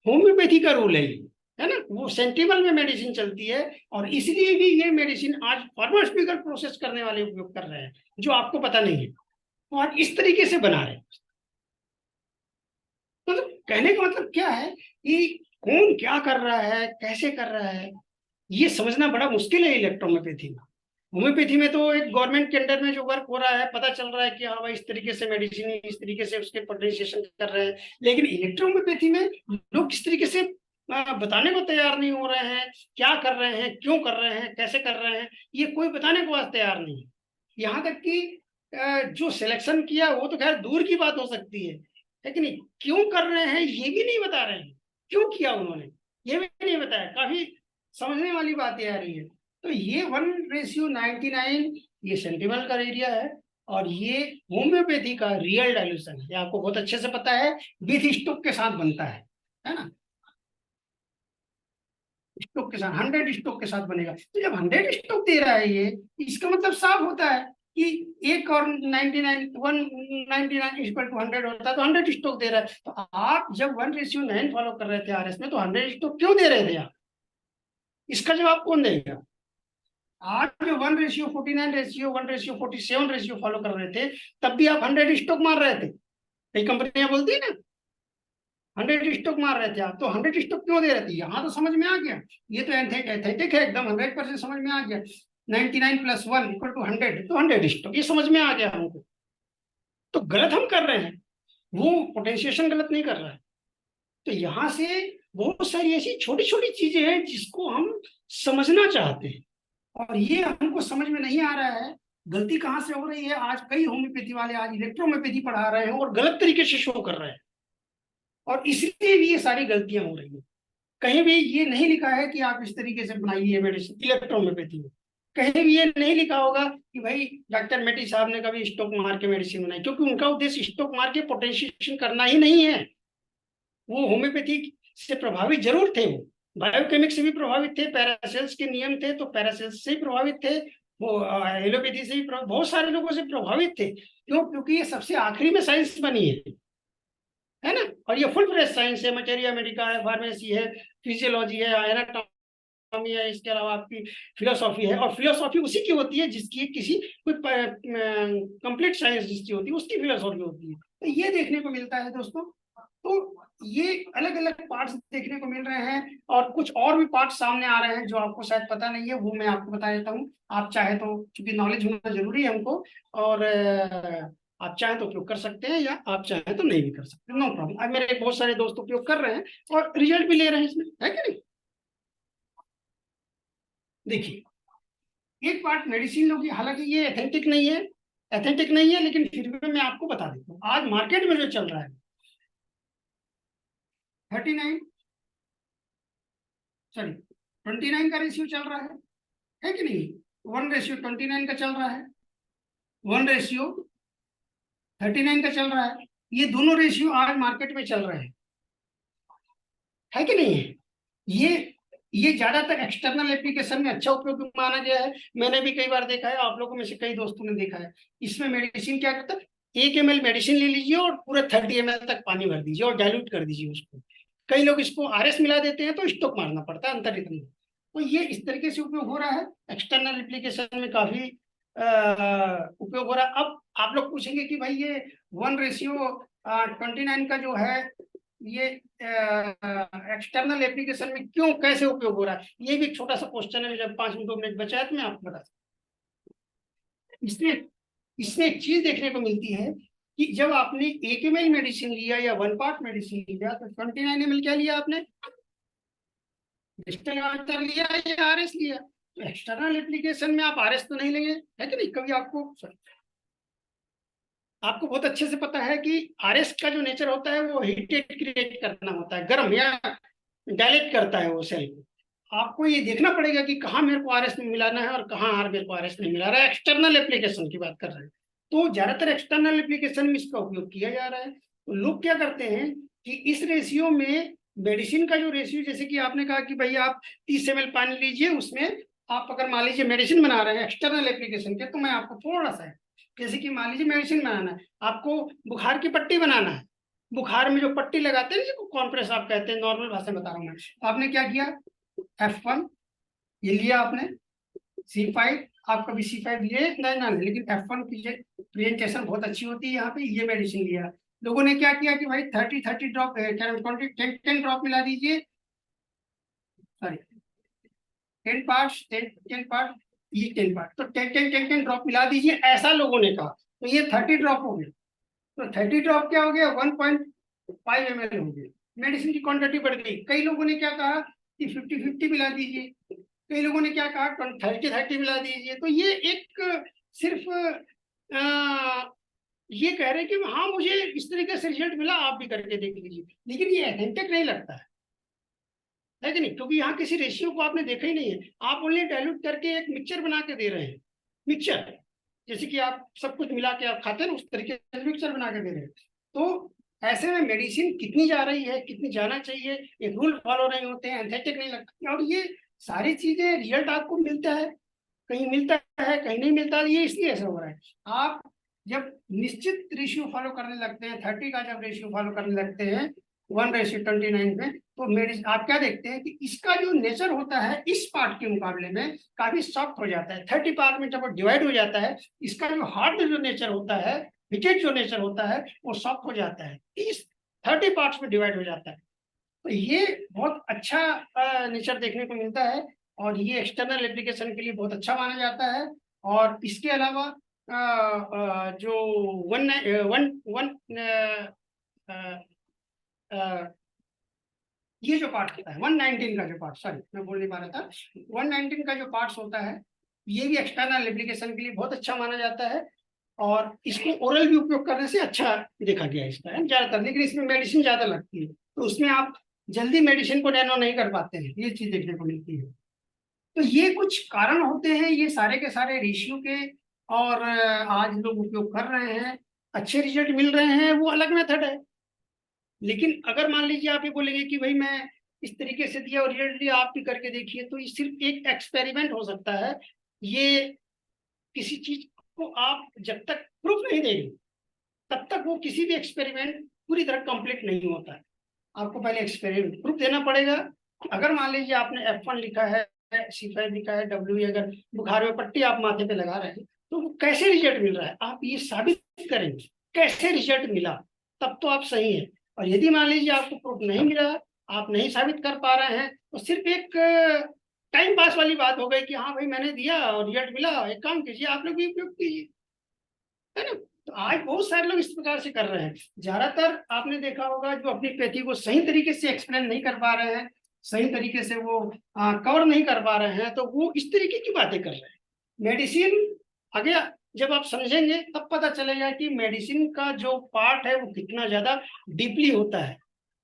होम्योपैथी का रूल है ना। वो सेंटिमल में मेडिसिन चलती है, और इसलिए भी ये मेडिसिन आज फार्मास्यूटिकल प्रोसेस करने वाले उपयोग कर रहे हैं, जो आपको पता नहीं है, और इस तरीके से बना रहे हैं। तो कहने का मतलब क्या है कि कौन क्या कर रहा है, कैसे कर रहा है, ये समझना बड़ा मुश्किल है इलेक्ट्रोहोम्योपैथी में। होम्योपैथी में तो एक गवर्नमेंट के अंडर में जो वर्क हो रहा है, पता चल रहा है कि हाँ भाई इस तरीके से मेडिसिन, इस तरीके से उसके पोटेंशिएशन कर रहे हैं। लेकिन इलेक्ट्रोहोम्योपैथी में लोग किस तरीके से बताने को तैयार नहीं हो रहे हैं, क्या कर रहे हैं, क्यों कर रहे हैं, कैसे कर रहे हैं, ये कोई बताने को आज तैयार नहीं है। यहाँ तक कि जो सिलेक्शन किया वो तो खैर दूर की बात हो सकती है, लेकिन क्यों कर रहे हैं ये भी नहीं बता रहे हैं। क्यों किया उन्होंने ये भी नहीं बताया। काफी समझने वाली बात ये आ रही है। तो ये 1:99 ये सेंटिमल का एरिया है, और ये होम्योपैथी का रियल डाइल्यूशन है। ये आपको बहुत अच्छे से पता है, विथ स्टोक के साथ बनता है ना। स्टोक के साथ 100 स्टोक के साथ बनेगा। तो जब 100 स्टोक दे रहा है ये, इसका मतलब साफ होता है कि एक और 99 199 इक्वल टू 100 होता है, तो 100 स्टोक दे रहा है। तो आप जब 1:9 फॉलो कर रहे थे आरएस में, तो 100 स्टोक क्यों दे रहे थे आप? इसका जवाब कौन देगा? आज जो 1:49 रेशियो 1:47 रेशियो फॉलो कर रहे थे, तब भी आप 100 स्टॉक मार रहे थे। कई कंपनियां बोलती है ना 100 स्टॉक मार रहे थे आप, तो 100 स्टॉक क्यों दे रहे थे? यहाँ तो समझ में आ गया, ये तो एथेटिक है एकदम, 100% समझ में आ गया। 99 + 1 = 100, तो 100 स्टॉक, ये समझ में आ गया हमको। तो गलत हम कर रहे हैं, वो पोटेंशिएशन गलत नहीं कर रहा है। तो यहाँ से बहुत सारी ऐसी छोटी छोटी चीजें हैं जिसको हम समझना चाहते हैं, और ये हमको समझ में नहीं आ रहा है। गलती कहाँ से हो रही है? आज कई होम्योपैथी वाले आज इलेक्ट्रोहोम्योपैथी पढ़ा रहे हैं और गलत तरीके से शो कर रहे हैं, और इसलिए भी ये सारी गलतियां हो रही हैं। कहीं भी ये नहीं लिखा है कि आप इस तरीके से बनाइए मेडिसिन इलेक्ट्रोहोम्योपैथी में। कहीं भी ये नहीं लिखा होगा कि भाई डॉक्टर मेटी साहब ने कभी स्टॉक मार के मेडिसिन बनाई, क्योंकि उनका उद्देश्य स्टॉक मार के पोटेंशिएशन करना ही नहीं है। वो होम्योपैथी से प्रभावित जरूर थे, वो बायोकेमिक्स से भी प्रभावित थे, पैरासेल्स के नियम थे तो पैरासेल्स से ही प्रभावित थे, वो एलोपैथी से भी बहुत सारे लोगों से प्रभावित थे। क्यों? क्योंकि ये सबसे आखिरी में साइंस बनी है ना, और ये फुल फ्लेज साइंस है। मटेरिया मेडिका है, फार्मेसी है, फिजियोलॉजी है, एनाटॉमी है, इसके अलावा आपकी फिलोसॉफी है, और फिलोसॉफी उसी की होती है जिसकी किसी कोई कंप्लीट साइंस जिसकी होती है उसकी फिलोसॉफी होती है। तो ये देखने को मिलता है दोस्तों। तो ये अलग अलग पार्ट्स देखने को मिल रहे हैं, और कुछ और भी पार्ट्स सामने आ रहे हैं जो आपको शायद पता नहीं है, वो मैं आपको बता देता हूँ। आप चाहे तो, क्योंकि नॉलेज होना जरूरी है हमको, और आप चाहे तो उपयोग कर सकते हैं, या आप चाहे तो नहीं भी कर सकते, नो प्रॉब्लम। अब मेरे बहुत सारे दोस्त उपयोग कर रहे हैं और रिजल्ट भी ले रहे हैं इसमें, है कि नहीं? देखिए, एक पार्ट मेडिसिन लोगी, हालांकि ये एथेंटिक नहीं है, एथेंटिक नहीं है, लेकिन फिर भी मैं आपको बता देता हूँ। आज मार्केट में जो चल रहा है 39, सॉरी 29 का रेशियो चल रहा है कि नहीं? 1:29 का चल रहा है, 1:39 का चल रहा है। ये दोनों रेशियो आज मार्केट में चल रहे हैं, है कि नहीं है? ये ज्यादातर एक्सटर्नल एप्लीकेशन में अच्छा उपयोग माना गया है। मैंने भी कई बार देखा है, आप लोगों में से कई दोस्तों ने देखा है। इसमें मेडिसिन क्या करता है, 1 ml मेडिसिन ले लीजिए और पूरा 30 ml तक पानी भर दीजिए और डाइल्यूट कर दीजिए उसको। कई लोग इसको आरएस मिला देते हैं तो स्टॉक मारना पड़ता है अंतर इतना। तो ये इस तरीके से उपयोग हो रहा है, एक्सटर्नल एप्लीकेशन में काफी उपयोग हो रहा है। अब आप लोग पूछेंगे कि भाई ये 1:29 का जो है, ये एक्सटर्नल एप्लीकेशन में क्यों, कैसे उपयोग हो रहा है, ये भी एक छोटा सा क्वेश्चन है। जब 5-2 मिनट बचा है तो मैं आपको बता सकता। इसमें इसमें एक चीज देखने को मिलती है कि जब आपने 1 ml मेडिसिन लिया या 1 पार्ट मेडिसिन लिया, तो 29 ml क्या लिया आपने, डिस्टल लिया या आरएस लिया? तो एक्सटर्नल एप्लीकेशन में आप आरएस तो नहीं लेंगे, है कि नहीं? कभी आपको बहुत अच्छे से पता है कि आरएस का जो नेचर होता है वो हीटेड क्रिएट करना होता है, गर्म या डायलेट करता है वो सेल को। आपको ये देखना पड़ेगा कि कहाँ मेरे को आरएस में मिलाना है और कहाँ मेरे को आरएस नहीं मिला रहा है। एक्सटर्नल एप्लीकेशन की बात कर रहे हैं, तो ज्यादातर एक्सटर्नल एप्लीकेशन में इसका उपयोग किया जा रहा है। तो लोग क्या करते हैं कि इस रेशियो में मेडिसिन का जो रेशियो, जैसे कि आपने कहा कि भाई आप 30 ml पानी लीजिए, उसमें आप अगर मान लीजिए मेडिसिन बना रहे हैं एक्सटर्नल एप्लीकेशन के, तो मैं आपको थोड़ा सा, जैसे कि मान लीजिए मेडिसिन बनाना है आपको, बुखार की पट्टी बनाना है, बुखार में जो पट्टी लगाते हैं जिसको कॉम्प्रेस आप कहते हैं, नॉर्मल भाषा में बता रहा हूँ मैं। तो आपने क्या किया, F1 ये लिया आपने, C5, आप कभी C5 लिए नहीं ना, लेकिन F1 की प्रेजेंटेशन बहुत अच्छी होती है यहाँ पे। ये मेडिसिन लिया, लोगों ने क्या किया कि भाई 30 ड्रॉप 10 ड्रॉप मिला दीजिए, सॉरी 10 पार्ट, ये 10 पार्ट, तो 10 ड्रॉप मिला दीजिए, ऐसा लोगों ने कहा। तो ये 30 ड्रॉप हो गए, तो 30 ड्रॉप क्या हो गया, 1.5 ml हो गया, मेडिसिन की क्वांटिटी बढ़ गई। कई लोगों ने क्या कहा कि 50-50 मिला दीजिए, कई लोगों ने क्या कहा 30-30 मिला दीजिए। तो ये एक सिर्फ ये कह रहे हैं कि हाँ मुझे इस तरीके से रिजल्ट मिला, आप भी करके देख लीजिए, लेकिन ये अथेंटिक नहीं लगता है कि नहीं? क्योंकि यहाँ किसी रेशियो को आपने देखा ही नहीं है, आप ओनली डाइल्यूट करके एक मिक्सचर बना के दे रहे हैं। मिक्सचर जैसे कि आप सब कुछ मिला के आप खाते हैं ना, उस तरीके से मिक्सचर बना के दे रहे हैं। तो ऐसे में मेडिसिन कितनी जा रही है, कितनी जाना चाहिए, एक रूल फॉलो नहीं होते हैं, एंथेटिक नहीं लगता, और ये सारी चीजें रिजल्ट आपको मिलता है, कहीं मिलता है कहीं नहीं मिलता। ये इसलिए ऐसा हो रहा है। आप जब निश्चित रेशियो फॉलो करने लगते हैं, 30 का जब रेशियो फॉलो करने लगते हैं, 1:29 में। तो मेडिसिन आप क्या देखते हैं कि इसका जो नेचर होता है इस पार्ट के मुकाबले में काफी सॉफ्ट हो जाता है। 30 पार्ट में जब डिवाइड हो जाता है, इसका जो हार्ड जो नेचर होता है, विकेट जो नेचर होता है, वो सॉफ्ट हो जाता है, इस 30 पार्ट्स में डिवाइड हो जाता है। तो ये बहुत अच्छा नेचर देखने को मिलता है, और ये एक्सटर्नल एप्लीकेशन के लिए बहुत अच्छा माना जाता है। और इसके अलावा जो वन वन वन ये जो पार्ट होता है 119 का जो पार्ट, सॉरी मैं बोल नहीं पा रहा था, 119 का जो पार्ट्स होता है, ये भी एक्सटर्नल एप्लीकेशन के लिए बहुत अच्छा माना जाता है। और इसको ओरल भी उपयोग करने से अच्छा देखा गया इसका है ज्यादातर, लेकिन इसमें मेडिसिन ज्यादा लगती है, तो उसमें आप जल्दी मेडिसिन को नैनो नहीं कर पाते हैं, ये चीज देखने को मिलती है। तो ये कुछ कारण होते हैं, ये सारे के सारे रेशियो के, और आज लोग उपयोग कर रहे हैं, अच्छे रिजल्ट मिल रहे हैं, वो अलग मेथड है। लेकिन अगर मान लीजिए आप ये बोलेंगे कि भाई मैं इस तरीके से दिया और रिजल्ट दिया, आप भी करके देखिए, तो ये सिर्फ एक एक्सपेरिमेंट हो सकता है। ये किसी चीज को आप जब तक प्रूफ नहीं देंगे, तब तक वो किसी भी एक्सपेरिमेंट पूरी तरह कंप्लीट नहीं होता है। आपको पहले एक्सपेरिमेंट प्रूफ देना पड़ेगा। अगर मान लीजिए आपने F1 लिखा है, C5 लिखा है, W, अगर बुखार में पट्टी आप माथे पे लगा रहे हैं, तो वो कैसे रिजल्ट मिल रहा है आप ये साबित करेंगे, कैसे रिजल्ट मिला, तब तो आप सही है। और यदि मान लीजिए आपको प्रूफ नहीं मिला, आप नहीं साबित कर पा रहे हैं, तो सिर्फ एक टाइम पास वाली बात हो गई कि हाँ भाई मैंने दिया और रिजल्ट मिला, एक काम कीजिए आप लोग भी उपयोग कीजिए, है ना। तो आज बहुत सारे लोग इस प्रकार से कर रहे हैं। ज्यादातर आपने देखा होगा जो अपनी पैथी को सही तरीके से एक्सप्लेन नहीं कर पा रहे हैं, सही तरीके से वो कवर नहीं कर पा रहे हैं, तो वो इस तरीके की बातें कर रहे हैं। मेडिसिन आगे जब आप समझेंगे तब पता चलेगा कि मेडिसिन का जो पार्ट है वो कितना ज्यादा डीपली होता है,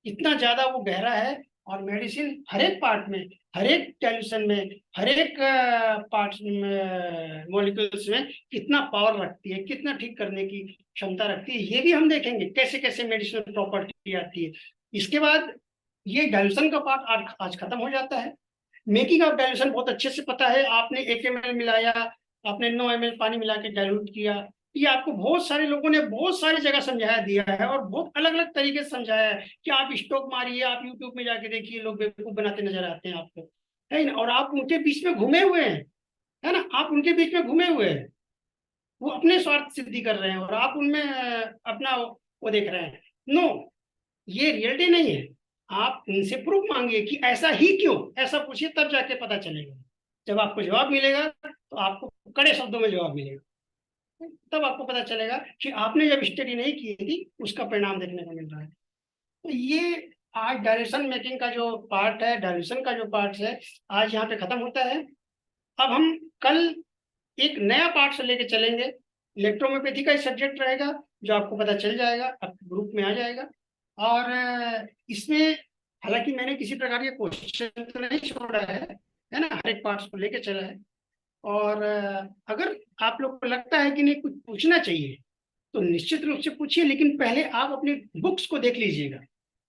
कितना ज्यादा वो गहरा है। और मेडिसिन हर एक पार्ट में, हर एक डाइल्यूशन में, हर एक पार्ट मॉलिक्यूल्स में कितना पावर रखती है, कितना ठीक करने की क्षमता रखती है, ये भी हम देखेंगे कैसे कैसे मेडिसिनल प्रॉपर्टी आती है। इसके बाद ये डाइल्यूशन का पार्ट आज खत्म हो जाता है। मेकिंग ऑफ डाइल्यूशन बहुत अच्छे से पता है, आपने 1 ml मिलाया, आपने 9 ml पानी मिला के डाइल्यूट किया, ये आपको बहुत सारे लोगों ने बहुत सारी जगह समझाया दिया है, और बहुत अलग अलग तरीके से समझाया है कि आप स्टोक मारिए, आप यूट्यूब में जाके देखिए, लोग बेवकूफ बनाते नजर आते हैं आपको, है ना। और आप उनके बीच में घूमे हुए हैं, है ना, आप उनके बीच में घूमे हुए हैं, वो अपने स्वार्थ सिद्धि कर रहे हैं और आप उनमें अपना वो देख रहे हैं। नो, ये रियलिटी नहीं है। आप उनसे प्रूफ मांगिए कि ऐसा ही क्यों, ऐसा पूछिए, तब जाके पता चलेगा। जब आपको जवाब मिलेगा तो आपको कड़े शब्दों में जवाब मिलेगा, तब आपको पता चलेगा कि आपने जब स्टडी नहीं की थी उसका परिणाम देखने को मिल रहा है। तो ये आज डायरेक्शन मेकिंग का जो पार्ट है, डायरेक्शन का जो पार्ट है, आज यहाँ पे खत्म होता है। अब हम कल एक नया पार्ट से लेके चलेंगे, इलेक्ट्रोमोपैथी का सब्जेक्ट रहेगा, जो आपको पता चल जाएगा, आपके ग्रुप में आ जाएगा। और इसमें हालांकि मैंने किसी प्रकार के क्वेश्चन तो नहीं छोड़ा है ना, हर एक पार्ट्स को लेके चला है। और अगर आप लोग को लगता है कि नहीं कुछ पूछना चाहिए, तो निश्चित रूप से पूछिए, लेकिन पहले आप अपनी बुक्स को देख लीजिएगा,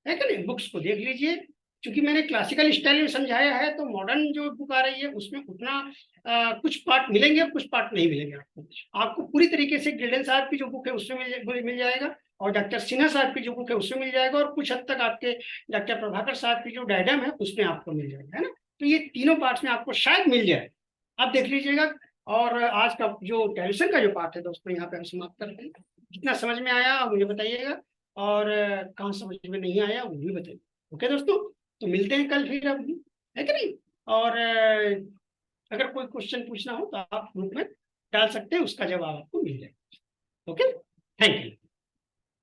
है कि नहीं, बुक्स को देख लीजिए। क्योंकि मैंने क्लासिकल स्टाइल में समझाया है, तो मॉडर्न जो बुक आ रही है उसमें उतना कुछ पार्ट मिलेंगे, कुछ पार्ट नहीं मिलेंगे आपको। आपको पूरी तरीके से गिल्डन साहब की जो बुक है उसमें मिल जाएगा, और डॉक्टर सिन्हा साहब की जो बुक है उसमें मिल जाएगा, और कुछ हद तक आपके डॉक्टर प्रभाकर साहब की जो डायग्राम है उसमें आपको मिल जाएगा, है ना। तो ये तीनों पार्ट्स में आपको शायद मिल जाए, आप देख लीजिएगा। और आज का जो डाइल्यूशन का जो पार्ट है दोस्तों, यहाँ पे हम समाप्त करते हैं। कितना समझ में आया मुझे बताइएगा, और कहाँ समझ में नहीं आया वो भी बताइए। ओके दोस्तों, तो मिलते हैं कल फिर, अब है कि नहीं। और अगर कोई क्वेश्चन पूछना हो तो आप ग्रुप में डाल सकते हैं, उसका जवाब आपको मिल जाएगा। Okay, thank you.